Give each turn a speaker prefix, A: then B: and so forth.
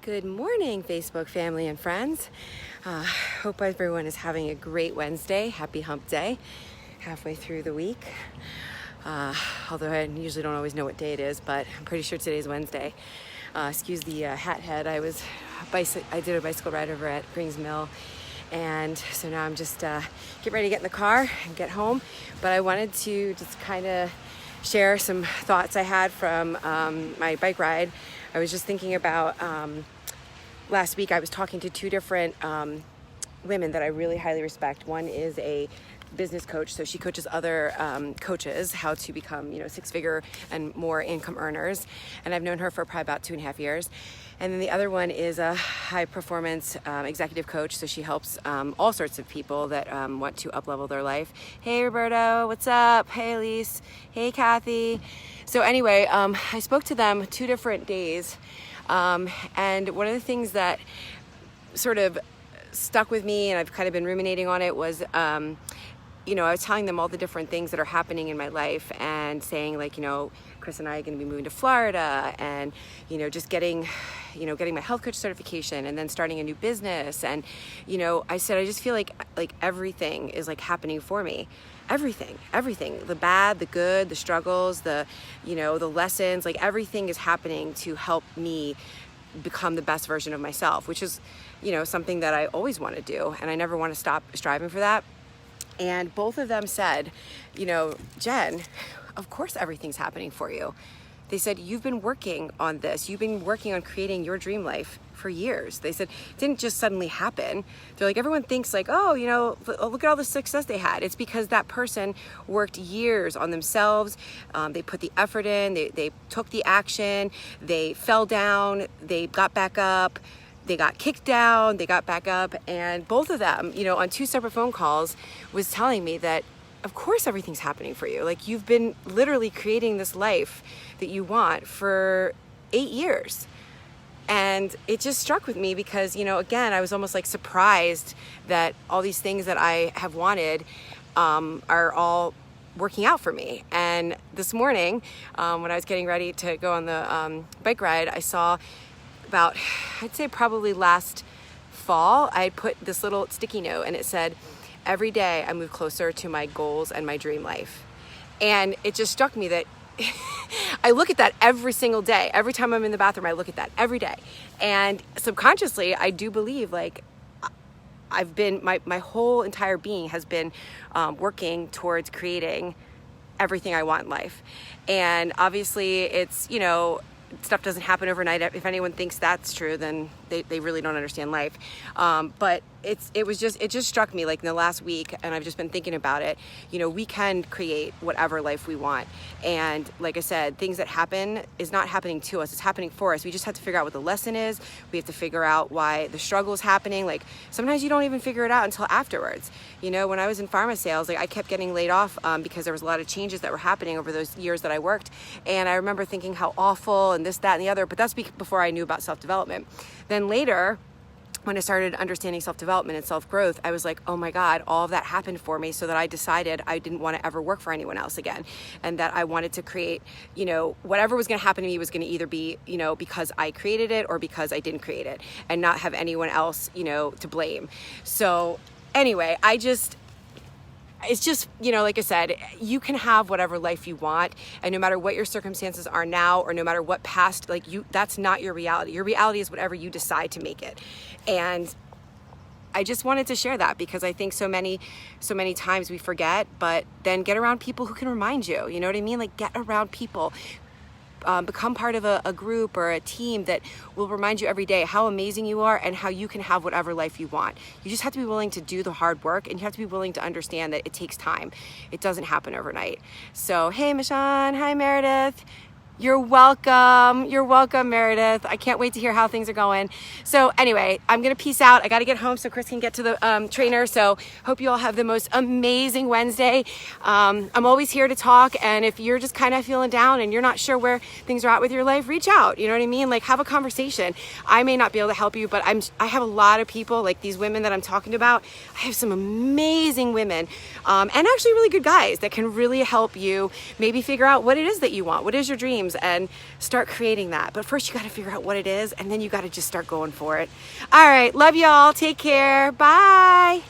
A: Good morning, Facebook family and friends. Hope everyone is having a great Wednesday. Happy hump day, halfway through the week. Although I usually don't always know what day it is, but I'm pretty sure today's Wednesday. Excuse the hat head. I did a bicycle ride over at Grings Mill, and so now I'm just getting ready to get in the car and get home. But I wanted to just kind of share some thoughts I had from my bike ride. I was just thinking about last week I was talking to two different women that I really highly respect. One is a business coach, so she coaches other coaches how to become, six-figure and more income earners. And I've known her for probably about 2.5 years. And then the other one is a high-performance executive coach, so she helps all sorts of people that want to up-level their life. Hey, Roberto, what's up? Hey, Elise. Hey, Kathy. So anyway, I spoke to them 2 different days, and one of the things that sort of stuck with me, and I've kind of been ruminating on it, was I was telling them all the different things that are happening in my life and saying, like, Chris and I are going to be moving to Florida, and just getting my health coach certification, and then starting a new business. And I said I just feel like everything is like happening for me. Everything, the bad, the good, the struggles, the lessons, like everything is happening to help me become the best version of myself, which is something that I always want to do, and I never want to stop striving for that. And both of them said, Jen, of course everything's happening for you. They said, you've been working on this. You've been working on creating your dream life for years. They said, it didn't just suddenly happen. They're like, everyone thinks like, look at all the success they had. It's because that person worked years on themselves. They put the effort in, they took the action, they fell down, they got back up, they got kicked down, they got back up. And both of them, on 2 separate phone calls, was telling me that of course everything's happening for you. Like, you've been literally creating this life that you want for 8 years. And it just struck with me because, again, I was almost like surprised that all these things that I have wanted are all working out for me. And this morning, when I was getting ready to go on the bike ride, I saw about, I'd say probably last fall, I put this little sticky note, and it said, every day I move closer to my goals and my dream life. And it just struck me that I look at that every single day. Every time I'm in the bathroom, I look at that every day. And subconsciously, I do believe like I've been, my whole entire being has been working towards creating everything I want in life. And obviously it's, stuff doesn't happen overnight. If anyone thinks that's true, then they really don't understand life. But it just struck me like in the last week, and I've just been thinking about it. We can create whatever life we want. And like I said, things that happen is not happening to us, it's happening for us. We just have to figure out what the lesson is. We have to figure out why the struggle is happening. Like, sometimes you don't even figure it out until afterwards. When I was in pharma sales, like, I kept getting laid off because there was a lot of changes that were happening over those years that I worked. And I remember thinking how awful and this, that, and the other, but that's before I knew about self-development. Then later, when I started understanding self-development and self-growth, I was like, oh my God, all of that happened for me so that I decided I didn't want to ever work for anyone else again. And that I wanted to create, whatever was going to happen to me was going to either be, because I created it or because I didn't create it, and not have anyone else, to blame. So anyway, it's just, like I said, you can have whatever life you want, and no matter what your circumstances are now, or no matter what past, that's not your reality. Your reality is whatever you decide to make it. And I just wanted to share that because I think so many times we forget, but then get around people who can remind you, you know what I mean? Like, get around people. Become part of a group or a team that will remind you every day how amazing you are and how you can have whatever life you want. You just have to be willing to do the hard work, and you have to be willing to understand that it takes time. It doesn't happen overnight. So, hey, Michonne. Hi, Meredith. You're welcome, Meredith. I can't wait to hear how things are going. So anyway, I'm gonna peace out. I gotta get home so Chris can get to the trainer. So hope you all have the most amazing Wednesday. I'm always here to talk, and if you're just kind of feeling down and you're not sure where things are at with your life, reach out. You know what I mean? Like, have a conversation. I may not be able to help you, but I have a lot of people, like these women that I'm talking about. I have some amazing women, and actually really good guys that can really help you maybe figure out what it is that you want. What is your dreams? dreams and start creating that. But first you got to figure out what it is, and then you got to just start going for it. All right, love y'all. Take care. Bye.